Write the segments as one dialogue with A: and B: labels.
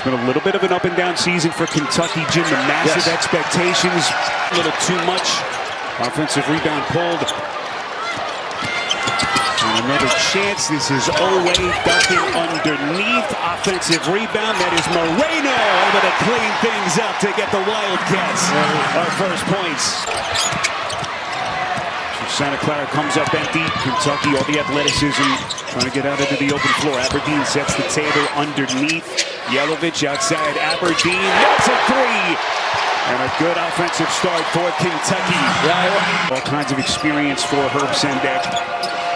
A: It's been a little bit of an up and down season for Kentucky, Jim. The massive expectations, a little too much. Offensive rebound pulled. And another chance. This is Owe ducking underneath. Offensive rebound. That is Moreno able to clean things up to get the Wildcats our first points. Santa Clara comes up empty. Kentucky, all the athleticism, trying to get out into the open floor. Aberdeen sets the table underneath. Yelovich outside Aberdeen. That's a three. And a good offensive start for Kentucky. All kinds of experience for Herb Sendek.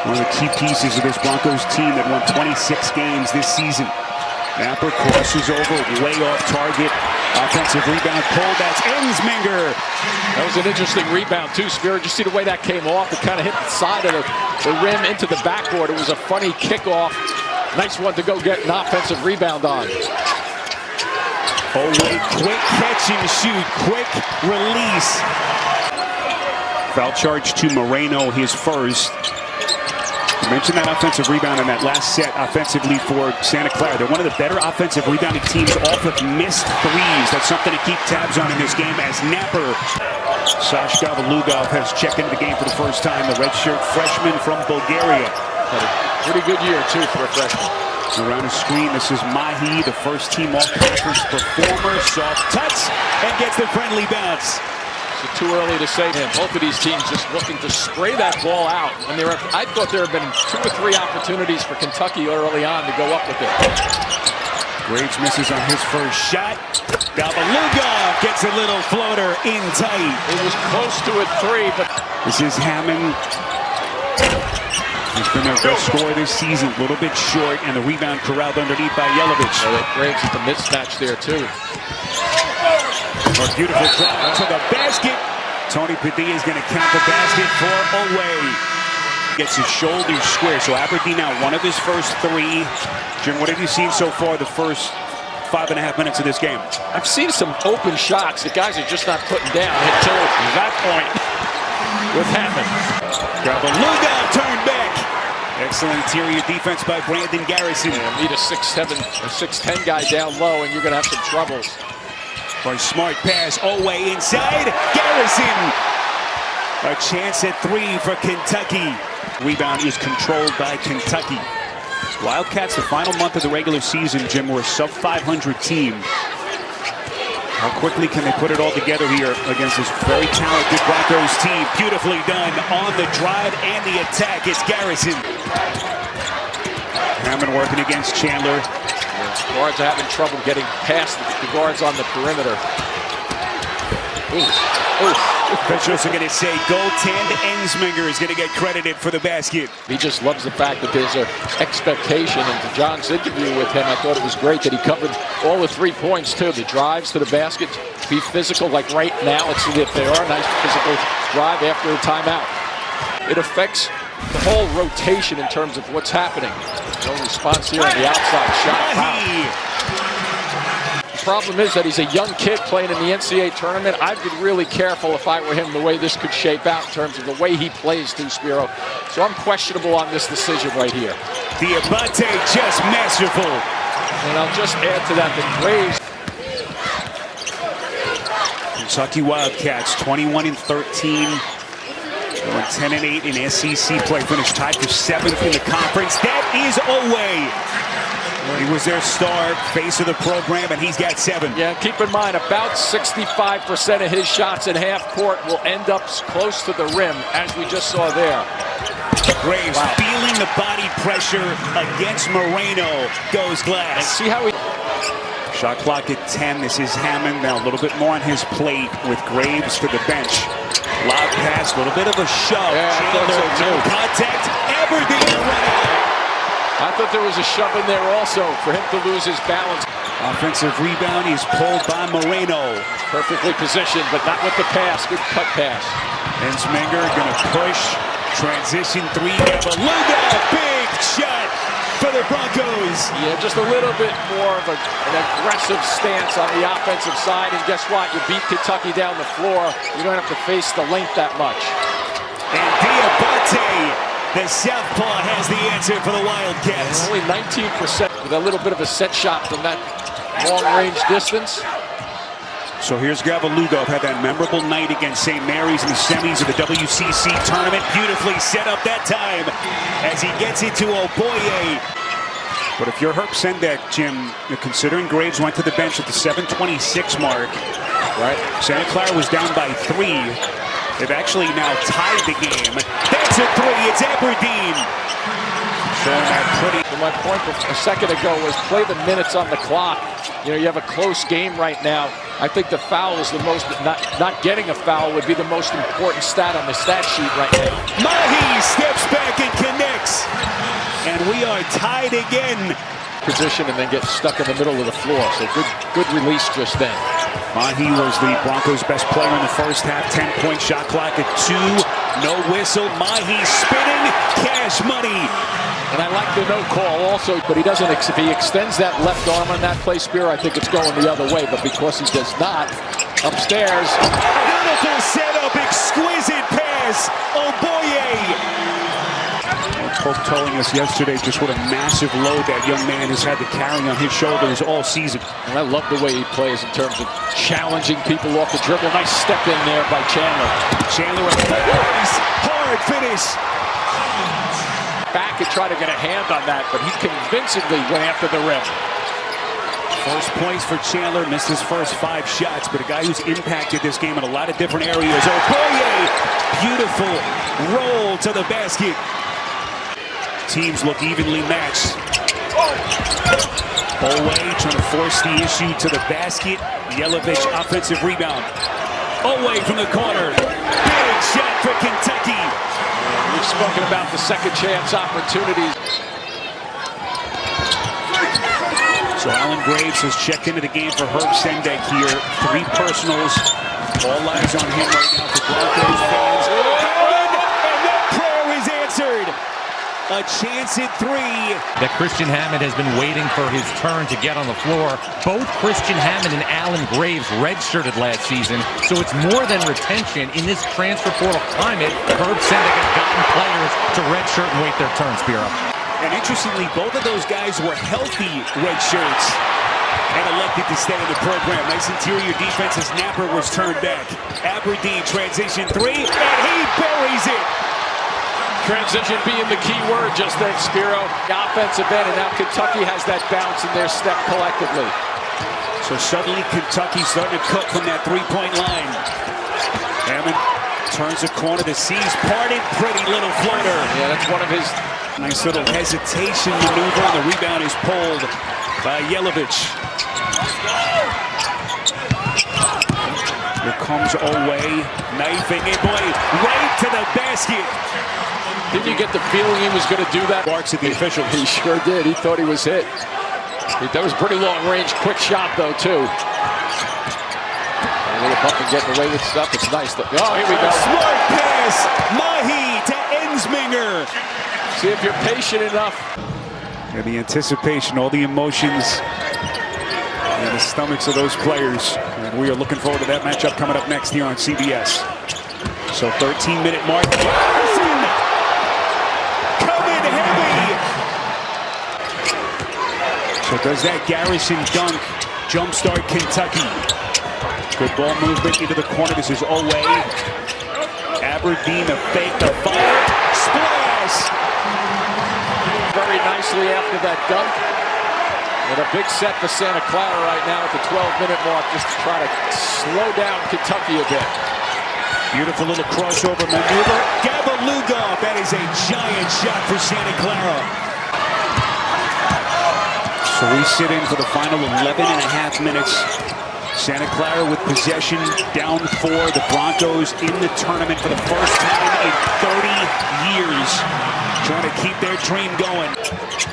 A: One of the key pieces of this Broncos team that won 26 games this season. Napper crosses over, way off target. Offensive rebound pull, that's Ensminger.
B: That was an interesting rebound too, Spear. Did you see the way that came off? It kind of hit the side of the rim into the backboard. It was a funny kickoff. Nice one to go get an offensive rebound on.
A: Oh wait, quick catch and shoot, quick release. Foul charge to Moreno, his first. You mentioned that offensive rebound in that last set offensively for Santa Clara. They're one of the better offensive rebounding teams off of missed threes. That's something to keep tabs on in this game as Napper. Sashka Lugov has checked into the game for the first time. The redshirt freshman from Bulgaria.
B: Had a pretty good year, too, for a freshman.
A: Around the screen, this is Mahi, the first team all-conference performer. Soft touch and gets the friendly bounce.
B: Too early to say him. Both of these teams just looking to spray that ball out. And I thought there had been 2 or 3 opportunities for Kentucky early on to go up with it.
A: Graves misses on his first shot. Lugov gets a little floater in tight.
B: It was close to a 3, but
A: this is Hammond. He's been their best scorer this season. A little bit short, and the rebound corralled underneath by Yelovich.
B: Graves at the mismatch there too.
A: A beautiful drive to the basket. Tony Padilla is going to count the basket for Owe. Gets his shoulders square. So Aberdeen now one of his first 3. Jim, what have you seen so far the first 5.5 minutes of this game?
B: I've seen some open shots that guys are just not putting down until that point with Hammond.
A: Lugov turned back. Excellent interior defense by Brandon Garrison.
B: Yeah, need a 6'7", a 6'10" guy down low, and you're going to have some troubles.
A: For a smart pass, Owe inside, Garrison. A chance at 3 for Kentucky. Rebound is controlled by Kentucky. Wildcats, the final month of the regular season, Jim, were a sub-500 team. How quickly can they put it all together here against this very talented Broncos team? Beautifully done on the drive and the attack. It's Garrison. Hammond working against Chandler.
B: Guards are having trouble getting past the guards on the perimeter.
A: Officials are going to say goaltend Ensminger is going to get credited for the basket.
B: He just loves the fact that there's an expectation. And to John's interview with him, I thought it was great that he covered all the 3 points too. The drives to the basket, be physical like right now. Let's see if they are. Nice physical drive after the timeout. It affects the whole rotation in terms of what's happening. No response here on the outside shot. The problem is that he's a young kid playing in the NCAA tournament. I'd be really careful if I were him the way this could shape out in terms of the way he plays too, Spiro. So I'm questionable on this decision right here.
A: Diabate just masterful.
B: And I'll just add to that the Graves.
A: Kentucky Wildcats 21-13. 10-8 in SEC play. Finished tied for 7th in the conference. That is Owe. He was their star, face of the program, and he's got 7.
B: Yeah, keep in mind, about 65% of his shots in half court will end up close to the rim, as we just saw there.
A: Graves feeling the body pressure against Moreno. Goes glass.
B: And see how he...
A: Shot clock at 10. This is Hammond. Now a little bit more on his plate with Graves to the bench. Lob pass, a little bit of a shove.
B: Yeah, I thought so too.
A: Contact, Aberdeen run out.
B: I thought there was a shove in there also for him to lose his balance.
A: Offensive rebound, he's pulled by Moreno.
B: Perfectly positioned, but not with the pass. Good cut pass.
A: Ensminger gonna push. Transition 3. Lugov, big shot for the Broncos.
B: Yeah, just a little bit more of an aggressive stance on the offensive side. And guess what? You beat Kentucky down the floor. You don't have to face the length that much.
A: And Diabate, the southpaw, has the answer for the Wildcats.
B: Only 19% with a little bit of a set shot from that long-range distance.
A: So here's Gavalugov, had that memorable night against St. Mary's in the semis of the WCC tournament. Beautifully set up that time as he gets it to Oboye. But if you're Herb Sendek, Jim, you're considering Graves went to the bench at the 7:26 mark.
B: Right.
A: Santa Clara was down by 3. They've actually now tied the game. That's a 3. It's Aberdeen. Showing that pretty.
B: My point a second ago was play the minutes on the clock. You know, you have a close game right now. I think the foul is the most, not getting a foul would be the most important stat on the stat sheet right now.
A: Mahi steps back and connects. And we are tied again.
B: Position and then get stuck in the middle of the floor. So good release just then.
A: Mahi was the Broncos' best player in the first half. 10-point shot clock at 2. No whistle. Mahi spinning. Cash money.
B: And I like the no call also, but he doesn't. If he extends that left arm on that play, Spear, I think it's going the other way. But because he does not, upstairs.
A: Beautiful setup. Exquisite pass. Oboye. Pope telling us yesterday just what a massive load that young man has had to carry on his shoulders all season.
B: And I love the way he plays in terms of challenging people off the dribble. Nice step in there by Chandler.
A: Chandler, hard finish.
B: Back and try to get a hand on that, but he convincingly went after the rim.
A: First points for Chandler, missed his first 5 shots, but a guy who's impacted this game in a lot of different areas. Oboye, beautiful roll to the basket. Teams look evenly matched. Owe trying to force the issue to the basket. Yelovich offensive rebound. Owe from the corner. Big shot for Kentucky.
B: We've spoken about the second chance opportunities.
A: So Alan Graves has checked into the game for Herb Sendek here. 3 personals. All eyes on him right now for Broncos fans. And that prayer is answered. A chance at 3.
C: That Christian Hammond has been waiting for his turn to get on the floor. Both Christian Hammond and Alan Graves redshirted last season, so it's more than retention. In this transfer portal climate, Herb Sendek has gotten players to redshirt and wait their turn, Spiro.
A: And interestingly, both of those guys were healthy red shirts and elected to stay in the program. Nice interior defense as Napper was turned back. Aberdeen transition 3, and he buries it.
B: Transition being the key word just then, Spiro. The offensive end, and now Kentucky has that bounce in their step collectively.
A: So suddenly Kentucky starting to cook from that 3-point line. Hammond turns the corner, the C's parted, pretty little floater.
B: Yeah, that's one of his...
A: Nice little hesitation maneuver, and the rebound is pulled by Yelovich. Here comes Owe, knifing it, boy, right to the basket.
B: Didn't you get the feeling he was going to do that?
A: Barks at the official.
B: He sure did. He thought he was hit. That was a pretty long range, quick shot though, too. A little bump and getting away with stuff. It's nice. Oh, here we go.
A: Smart pass. Mahi to Ensminger.
B: See if you're patient enough.
A: And the anticipation, all the emotions in the stomachs of those players. And we are looking forward to that matchup coming up next here on CBS. So 13-minute mark. Coming heavy. So does that Garrison dunk jumpstart Kentucky? Good ball movement into the corner. This is Owe. Aberdeen, the fake, the fire. Splash.
B: Very nicely after that dunk. And a big set for Santa Clara right now at the 12-minute mark, just to try to slow down Kentucky a bit.
A: Beautiful little crossover maneuver. Gavalugov, that is a giant shot for Santa Clara. So we sit in for the final 11 and a half minutes. Santa Clara with possession, down 4. The Broncos in the tournament for the first time in 30 years. Trying to keep their dream going.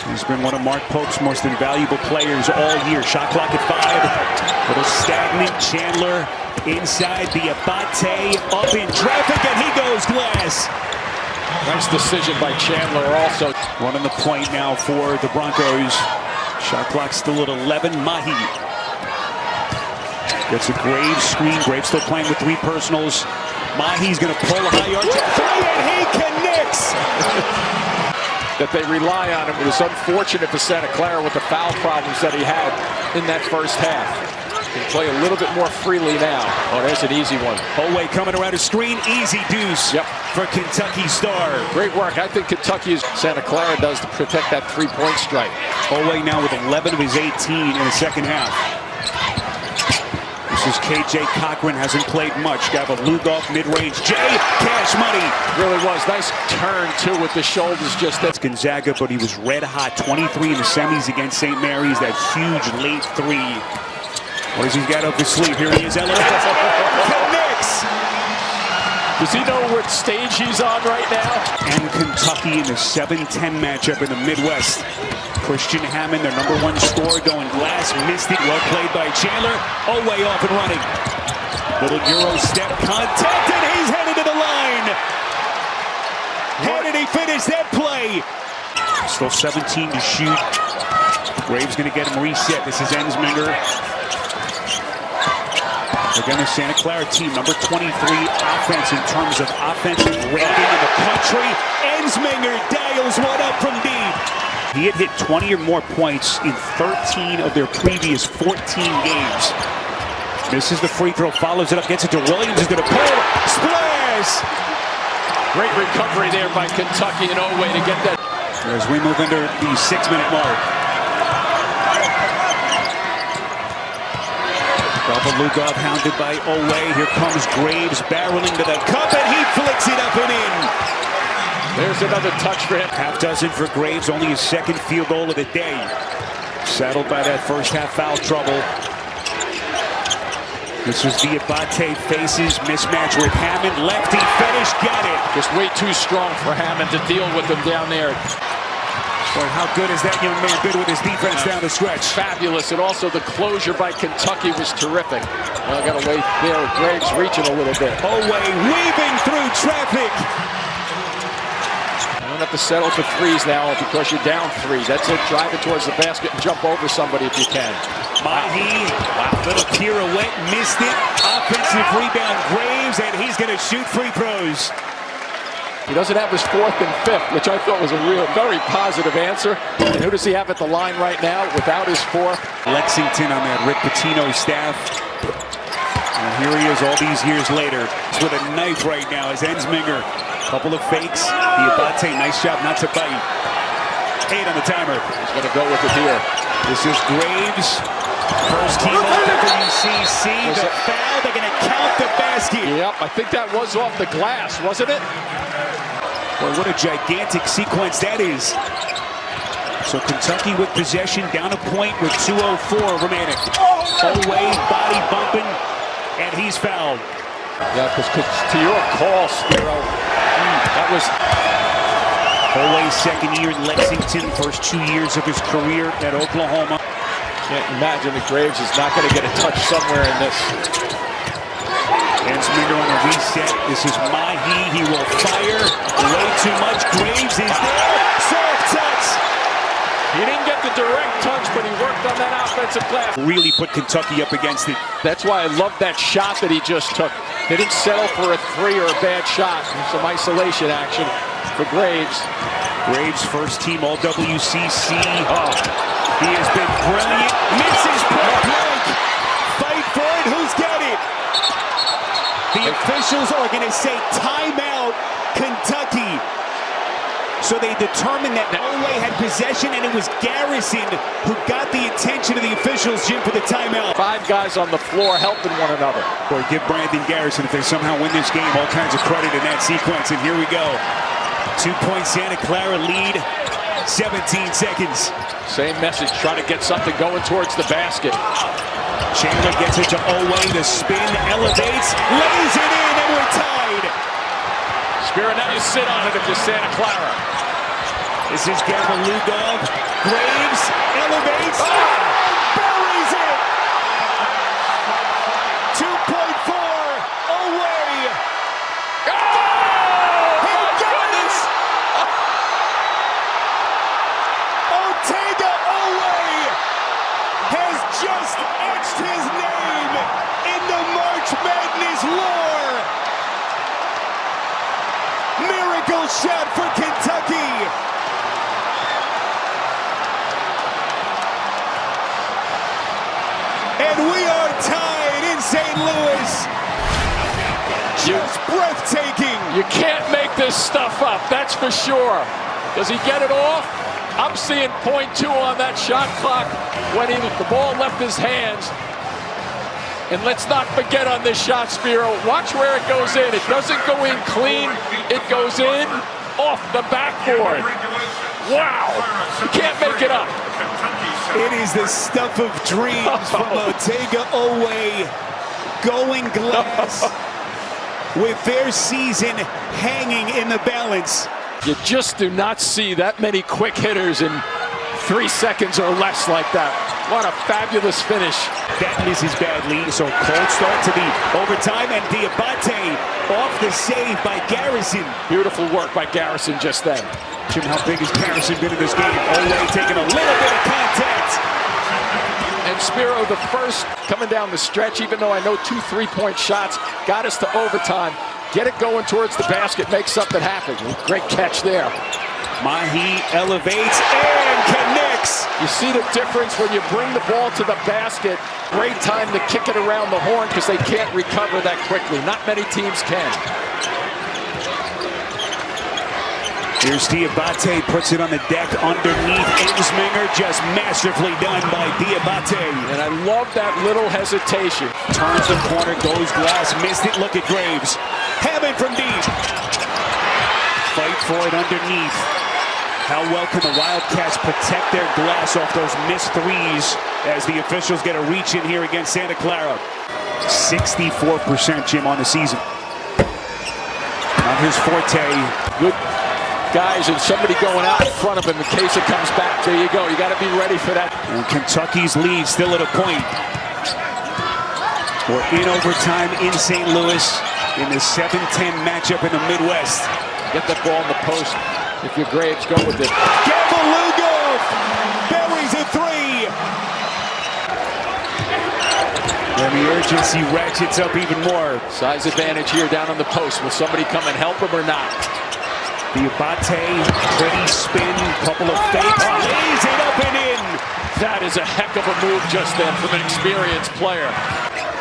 A: He's been one of Mark Pope's most invaluable players all year. Shot clock at 5. Little stagnant. Chandler inside the Abate. Up in traffic, and he goes glass.
B: Nice decision by Chandler also.
A: Running the point now for the Broncos. Shot clock still at 11. Mahi gets a Graves screen. Graves still playing with 3 personals. Mahi's going to pull a high arch at 3, and he connects.
B: that they rely on him. It was unfortunate for Santa Clara with the foul problems that he had in that first half. Can play a little bit more freely now. Oh, there's an easy one.
A: Oway coming around a screen. Easy deuce for Kentucky star.
B: Great work. I think Kentucky is Santa Clara does to protect that three-point strike.
A: Oway now with 11 of his 18 in the second half. This is KJ Cochran, hasn't played much. Got a Lugoff mid-range. Jay, cash money.
B: Really was. Nice turn, too, with the shoulders just.
A: That's Gonzaga, but he was red hot. 23 in the semis against St. Mary's. That huge late three. What does he got up his sleeve? Here he is. Connects.
B: Does he know what stage he's on right now?
A: And Kentucky in the 7-10 matchup in the Midwest. Christian Hammond, their #1 scorer, going glass, missed it. Well played by Chandler. Oway off and running. Little Euro step, contact, and he's headed to the line. How did he finish that play? Still 17 to shoot. Graves going to get him reset. This is Ensminger. Again, the Santa Clara team, #23 offense in terms of offensive rating in the country. Ensminger dials one up from deep. He had hit 20 or more points in 13 of their previous 14 games. Misses the free throw, follows it up, gets it to Williams, is going to pull. Splash!
B: Great recovery there by Kentucky and Oway to get that.
A: As we move into the 6-minute mark. Lugoff hounded by Oway. Here comes Graves barreling to the cup, and he flicks it up and in.
B: There's another touch for him.
A: Half dozen for Graves, only his second field goal of the day. Saddled by that first half foul trouble. This is Diabate faces mismatch with Hammond. Lefty finish, got it.
B: Just way too strong for Hammond to deal with him down there.
A: Boy, how good has that young man been with his defense down the stretch?
B: Fabulous, and also the closure by Kentucky was terrific. Well, I got to wait there. Graves reaching a little bit.
A: Oway weaving through traffic.
B: You don't have to settle for threes now because you're down 3. That's it. Drive it towards the basket and jump over somebody if you can.
A: Mahi, little pirouette, missed it. Offensive rebound, Graves, and he's going to shoot free throws.
B: He doesn't have his 4th and 5th, which I thought was a very positive answer. And who does he have at the line right now without his 4th?
A: Lexington on that Rick Pitino staff. And here he is all these years later. It's with a knife right now as Ensminger. Couple of fakes. Diabate, nice job not to bite. 8 on the timer.
B: He's going to go with it here.
A: This is Graves. First team all-WCC. The foul, they're going to count the basket.
B: Yep, I think that was off the glass, wasn't it?
A: Boy, what a gigantic sequence that is. So Kentucky with possession, down a point with 2:04 remaining. Oway, body bumping, and he's fouled.
B: Yeah, because to your call, Spiro, that was...
A: Oway's second year in Lexington, first 2 years of his career at Oklahoma.
B: Can't imagine that Graves is not going to get a touch somewhere in this.
A: Ensminger on a reset. This is Mahi. He will fire. Way too much. Graves is there. Soft touch.
B: He didn't get the direct touch, but he worked on that offensive glass.
A: Really put Kentucky up against it.
B: That's why I love that shot that he just took. They didn't settle for a 3 or a bad shot. Some isolation action for Graves.
A: Graves, first team all-WCC. Oh, he has been brilliant. Misses point blank. Fight for it. Who's got it? The officials are going to say timeout, Kentucky. So they determined that Oway had possession, and it was Garrison who got the attention of the officials, Jim, for the timeout.
B: 5 guys on the floor helping one another.
A: Boy, give Brandon Garrison, if they somehow win this game, all kinds of credit in that sequence. And here we go. 2-point Santa Clara lead, 17 seconds.
B: Same message, trying to get something going towards the basket.
A: Chandler gets it to Oway, the spin, elevates, lays it in, and we're tied.
B: Spiro, now you sit on it if you're Santa Clara.
A: This is Lugoff. Graves elevates, buries it. 2.4, Oway. He got it. Otega Oway has just etched his name in the March Madness lore. Miracle shot for Kentucky. And we are tied in St. Louis. Just breathtaking.
B: You can't make this stuff up, that's for sure. Does he get it off? I'm seeing .2 on that shot clock when the ball left his hands. And let's not forget on this shot, Spiro, watch where it goes in. It doesn't go in clean, it goes in off the backboard. Wow, you can't make it up.
A: It is the stuff of dreams from Otega Owe. Going glass with their season hanging in the balance.
B: You just do not see that many quick hitters in 3 seconds or less like that. What a fabulous finish.
A: That misses badly, so cold start to the overtime, and Diabate off the save by Garrison.
B: Beautiful work by Garrison just then.
A: Jim, how big has Garrison been in this game? Owe taking a little bit of contact.
B: And Spiro, the first coming down the stretch, even though I know 2 3-point shots, got us to overtime. Get it going towards the basket, make something happen. Great catch there.
A: Mahi elevates and connects.
B: You see the difference when you bring the ball to the basket. Great time to kick it around the horn because they can't recover that quickly. Not many teams can.
A: Here's Diabate, puts it on the deck underneath Ensminger. Just masterfully done by Diabate.
B: And I love that little hesitation.
A: Turns the corner, goes glass, missed it. Look at Graves. Hammond from deep. Fight for it underneath. How well can the Wildcats protect their glass off those missed threes as the officials get a reach in here against Santa Clara? 64%, Jim, on the season. Not his forte.
B: Good guys and somebody going out in front of him in case it comes back. There you go. You got to be ready for that.
A: And Kentucky's lead still at a point. We're in overtime in St. Louis in the 7-10 matchup in the Midwest.
B: Get that ball in the post. If you're Graves, go with it.
A: Gavalugov buries a three. And the urgency ratchets up even more.
B: Size advantage here down on the post. Will somebody come and help him or not?
A: Diabate, pretty spin, couple of fakes, lays it up and in.
B: That is a heck of a move just then from an experienced player.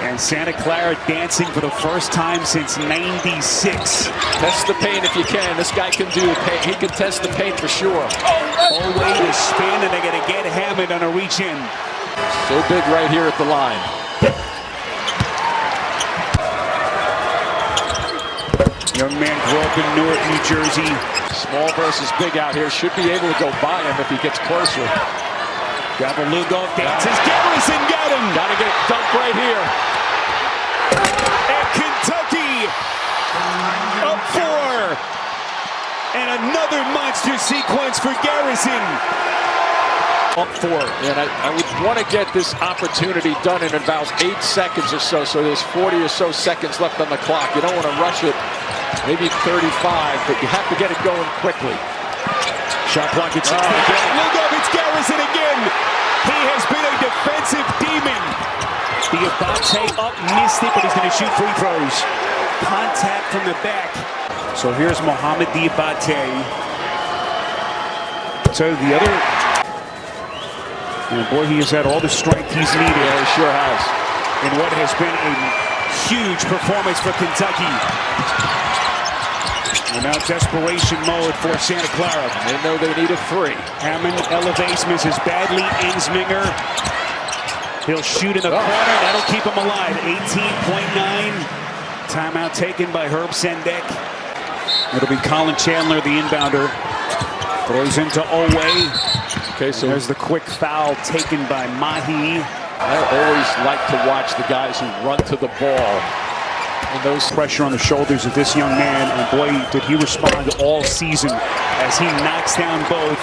A: And Santa Clara dancing for the first time since '96.
B: Test the paint if you can. This guy can do the paint. He can test the paint for sure.
A: Owe to spin, and they're going to get Hammond on a reach in.
B: So big right here at the line.
A: Young man grew up in Newark, New Jersey.
B: Small versus big out here. Should be able to go by him if he gets closer.
A: Gavalugov dances. Garrison got him.
B: Got to get it dunked right here.
A: And Kentucky up 4. And another monster sequence for Garrison.
B: Up 4. And I would want to get this opportunity done in about 8 seconds or so. So there's 40 or so seconds left on the clock. You don't want to rush it. Maybe 35, but you have to get it going quickly.
A: Shot clock at 60. Gavalugov, it's Garrison again. He has been a defensive demon. Diabate up, missed it, but he's going to shoot free throws. Contact from the back. So here's Mohamed Diabate. So the other, and boy, he has had all the strength he's needed.
B: Yeah, he sure has.
A: In what has been a huge performance for Kentucky. And now desperation mode for Santa Clara.
B: They know they need a 3.
A: Hammond elevates, misses badly. Ensminger. He'll shoot in the corner. That'll keep him alive. 18.9. Timeout taken by Herb Sendek. It'll be Colin Chandler, the inbounder. Throws into Owe.
B: Okay, so
A: there's the quick foul taken by Mahi.
B: I always like to watch the guys who run to the ball.
A: And those pressure on the shoulders of this young man, and boy, did he respond all season as he knocks down both.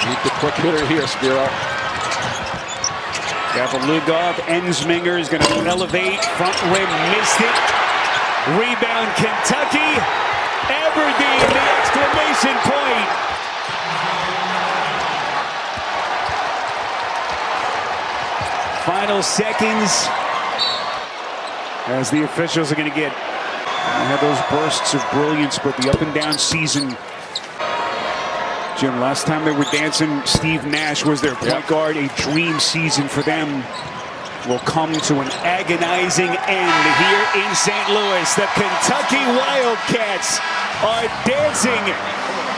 B: Need the quick hitter here, Spiro.
A: Gavalugov, Ensminger is going to elevate, front rim, missed it. Rebound, Kentucky. Aberdeen, the exclamation point. Final seconds. As the officials are going to get, they have those bursts of brilliance, but the up and down season. Jim, last time they were dancing, Steve Nash was their point guard. A dream season for them. will come to an agonizing end here in St. Louis. The Kentucky Wildcats are dancing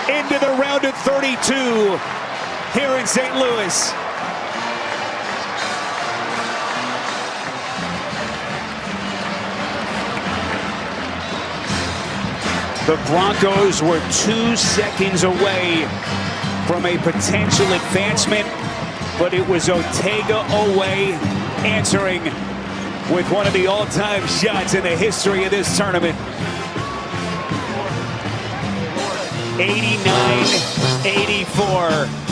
A: into the round of 32 here in St. Louis. The Broncos were 2 seconds away from a potential advancement, but it was Ortega away, answering with one of the all-time shots in the history of this tournament. 89-84.